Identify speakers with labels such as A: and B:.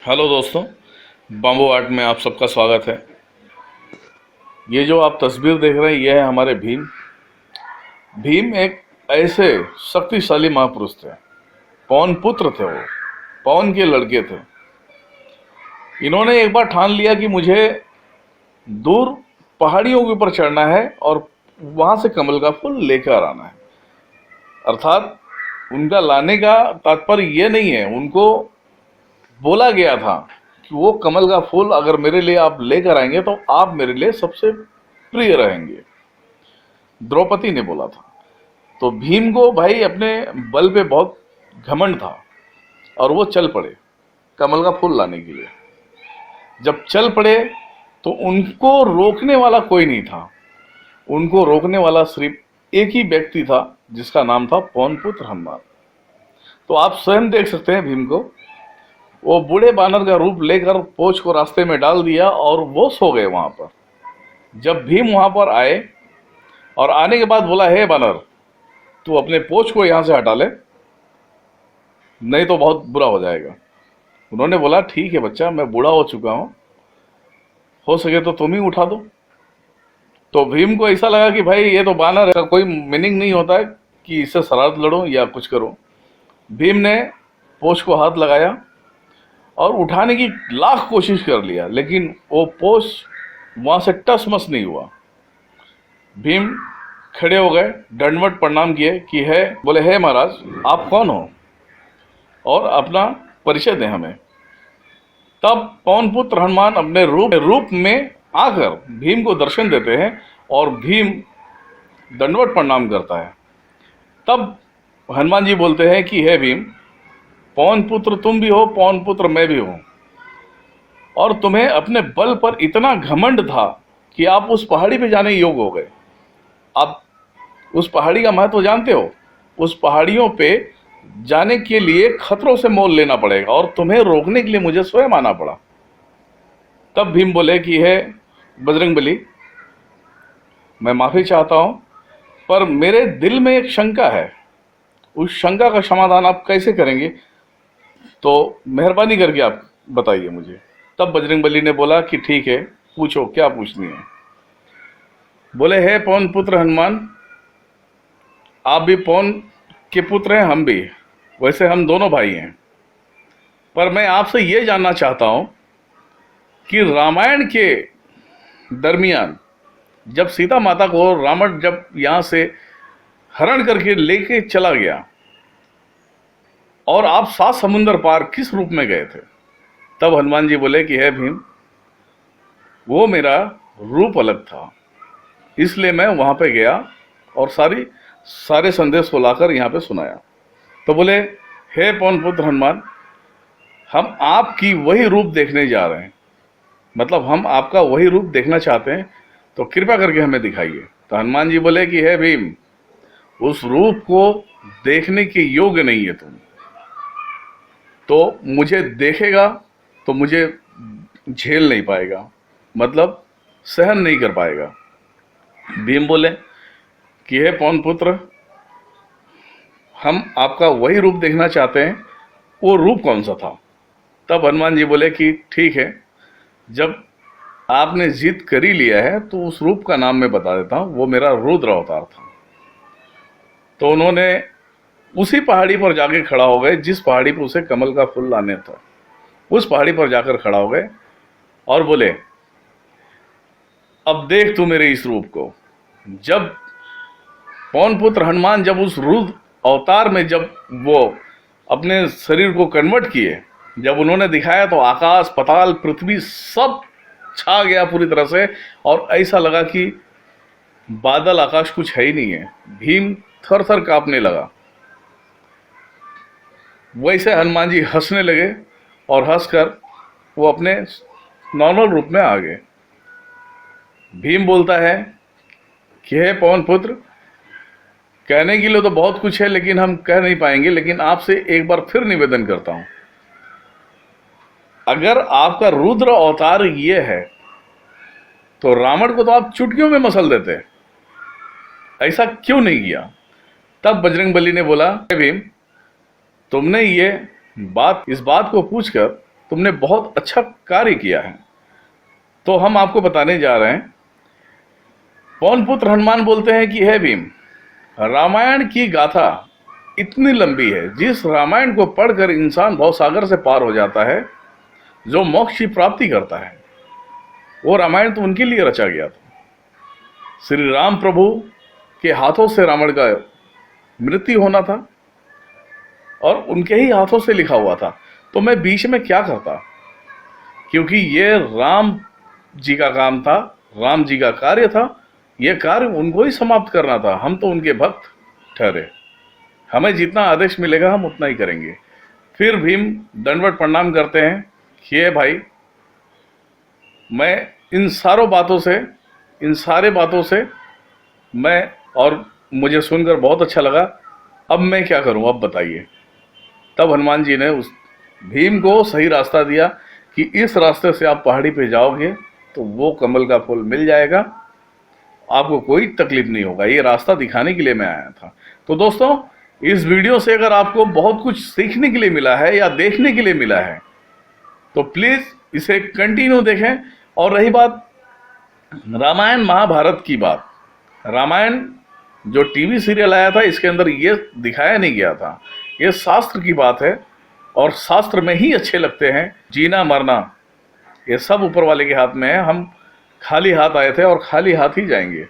A: Hello दोस्तों, bamboo art में आप सबका स्वागत है। ये जो आप तस्वीर देख रहे हैं, ये है हमारे भीम। भीम एक ऐसे शक्तिशाली महापुरुष थे। पवन पुत्र थे, वो पवन के लड़के थे। इन्होंने एक बार ठान लिया कि मुझे दूर पहाड़ियों के ऊपर चढ़ना है और वहां से कमल का फूल लेकर आना है। अर्थात उनका लाने का तात्पर्य ये नहीं है, उनको बोला गया था कि वो कमल का फूल अगर मेरे लिए आप लेकर आएंगे तो आप मेरे लिए सबसे प्रिय रहेंगे। द्रौपदी ने बोला था। तो भीम को भाई अपने बल पे बहुत घमंड था और वो चल पड़े कमल का फूल लाने के लिए। जब चल पड़े तो उनको रोकने वाला कोई नहीं था। उनको रोकने वाला सिर्फ एक ही व्यक्ति था, जिसका नाम था पवन पुत्र हनुमान। तो आप स्वयं देख सकते हैं भीम को। वो बूढ़े बानर का रूप लेकर पोच को रास्ते में डाल दिया और वो सो गए वहां पर। जब भीम वहां पर आए और आने के बाद बोला, हे बानर, तू अपने पोच को यहां से हटा ले, नहीं तो बहुत बुरा हो जाएगा। उन्होंने बोला, ठीक है बच्चा, मैं बूढ़ा हो चुका हूं, हो सके तो तुम ही उठा दो। तो भीम को ऐसा लगा कि भाई ये तो बानर का कोई मीनिंग नहीं होता है कि इससे शरारत लड़ो या कुछ करो। भीम ने पोच को हाथ लगाया और उठाने की लाख कोशिश कर लिया, लेकिन वो पोच वहां से टस मस नहीं हुआ। भीम खड़े हो गए, दंडवत प्रणाम किए कि है, बोले, हे महाराज, आप कौन हो और अपना परिचय दें हमें। तब पवन पुत्र हनुमान अपने रूप में आकर भीम को दर्शन देते हैं और भीम दंडवत प्रणाम करता है। तब हनुमान जी बोलते हैं कि हे भीम, पवन पुत्र तुम भी हो, पवन पुत्र मैं भी हूं, और तुम्हें अपने बल पर इतना घमंड था कि आप उस पहाड़ी पे जाने योग्य हो गए। आप उस पहाड़ी का महत्व जानते हो। उस पहाड़ियों पे जाने के लिए खतरों से मोल लेना पड़ेगा और तुम्हें रोकने के लिए मुझे स्वयं आना पड़ा। तब भीम बोले कि हे बजरंगबली, मैं माफी चाहता हूं, पर मेरे दिल में एक शंका है। उस शंका का समाधान आप कैसे करेंगे, तो मेहरबानी करके आप बताइए मुझे। तब बजरंगबली ने बोला कि ठीक है, पूछो, क्या पूछनी है। बोले, हे पवन पुत्र हनुमान, आप भी पवन के पुत्र हैं, हम भी। वैसे हम दोनों भाई हैं, पर मैं आपसे ये जानना चाहता हूं कि रामायण के दरमियान जब सीता माता को रावण जब यहां से हरण करके लेके चला गया और आप 7 समुंदर पार किस रूप में गए थे। तब हनुमान जी बोले कि हे भीम, वो मेरा रूप अलग था, इसलिए मैं वहां पे गया और सारे संदेश को लाकर यहाँ पे सुनाया। तो बोले, हे पवन पुत्र हनुमान, हम आपकी वही रूप देखने जा रहे हैं, मतलब हम आपका वही रूप देखना चाहते हैं, तो कृपा करके हमें दिखाइए। तो हनुमान जी बोले कि हे भीम, उस रूप को देखने के योग्य नहीं है तुम, तो मुझे देखेगा तो मुझे झेल नहीं पाएगा, मतलब सहन नहीं कर पाएगा। भीम बोले कि हे पवन पुत्र, हम आपका वही रूप देखना चाहते हैं, वो रूप कौन सा था। तब हनुमान जी बोले कि ठीक है, जब आपने जिद कर ही लिया है तो उस रूप का नाम मैं बता देता हूँ, वो मेरा रुद्र अवतार था। तो उन्होंने उसी पहाड़ी पर जाके खड़ा हो गए जिस पहाड़ी पर उसे कमल का फूल लाने था। उस पहाड़ी पर जाकर खड़ा हो गए और बोले, अब देख तू मेरे इस रूप को। जब पवन पुत्र हनुमान जब उस रुद्र अवतार में जब वो अपने शरीर को कन्वर्ट किए, जब उन्होंने दिखाया, तो आकाश, पाताल, पृथ्वी सब छा गया पूरी तरह से और ऐसा लगा कि बादल, आकाश कुछ है ही नहीं है। भीम थर थर कांपने लगा। वैसे हनुमान जी हंसने लगे और हंसकर वो अपने नॉर्मल रूप में आ गए। भीम बोलता है कि हे पवन पुत्र, कहने के लिए तो बहुत कुछ है लेकिन हम कह नहीं पाएंगे, लेकिन आपसे एक बार फिर निवेदन करता हूं, अगर आपका रुद्र अवतार ये है तो रावण को तो आप चुटकियों में मसल देते, ऐसा क्यों नहीं किया। तब बजरंगबली ने बोला, हे भीम, तुमने इस बात को पूछकर तुमने बहुत अच्छा कार्य किया है। तो हम आपको बताने जा रहे हैं। पवन पुत्र हनुमान बोलते हैं कि हे भीम, रामायण की गाथा इतनी लंबी है, जिस रामायण को पढ़कर इंसान भवसागर से पार हो जाता है, जो मोक्ष की प्राप्ति करता है, वो रामायण तो उनके लिए रचा गया था। श्री राम प्रभु के हाथों से रावण का मृत्यु होना था और उनके ही हाथों से लिखा हुआ था। तो मैं बीच में क्या करता, क्योंकि ये राम जी का काम था, राम जी का कार्य था, ये कार्य उनको ही समाप्त करना था। हम तो उनके भक्त ठहरे, हमें जितना आदेश मिलेगा हम उतना ही करेंगे। फिर भीम दंडवत प्रणाम करते हैं कि ये भाई, मैं इन सारे बातों से मैं, और मुझे सुनकर बहुत अच्छा लगा, अब मैं क्या करूं, अब बताइए। तब हनुमान जी ने उस भीम को सही रास्ता दिया कि इस रास्ते से आप पहाड़ी पे जाओगे तो वो कमल का फूल मिल जाएगा, आपको कोई तकलीफ नहीं होगा। ये रास्ता दिखाने के लिए मैं आया था। तो दोस्तों, इस वीडियो से अगर आपको बहुत कुछ सीखने के लिए मिला है या देखने के लिए मिला है तो प्लीज़ इसे कंटिन्यू देखें। और रही बात रामायण महाभारत की बात, रामायण जो टीवी सीरियल आया था, इसके अंदर ये दिखाया नहीं गया था। ये शास्त्र की बात है और शास्त्र में ही अच्छे लगते हैं। जीना मरना ये सब ऊपर वाले के हाथ में है। हम खाली हाथ आए थे और खाली हाथ ही जाएंगे।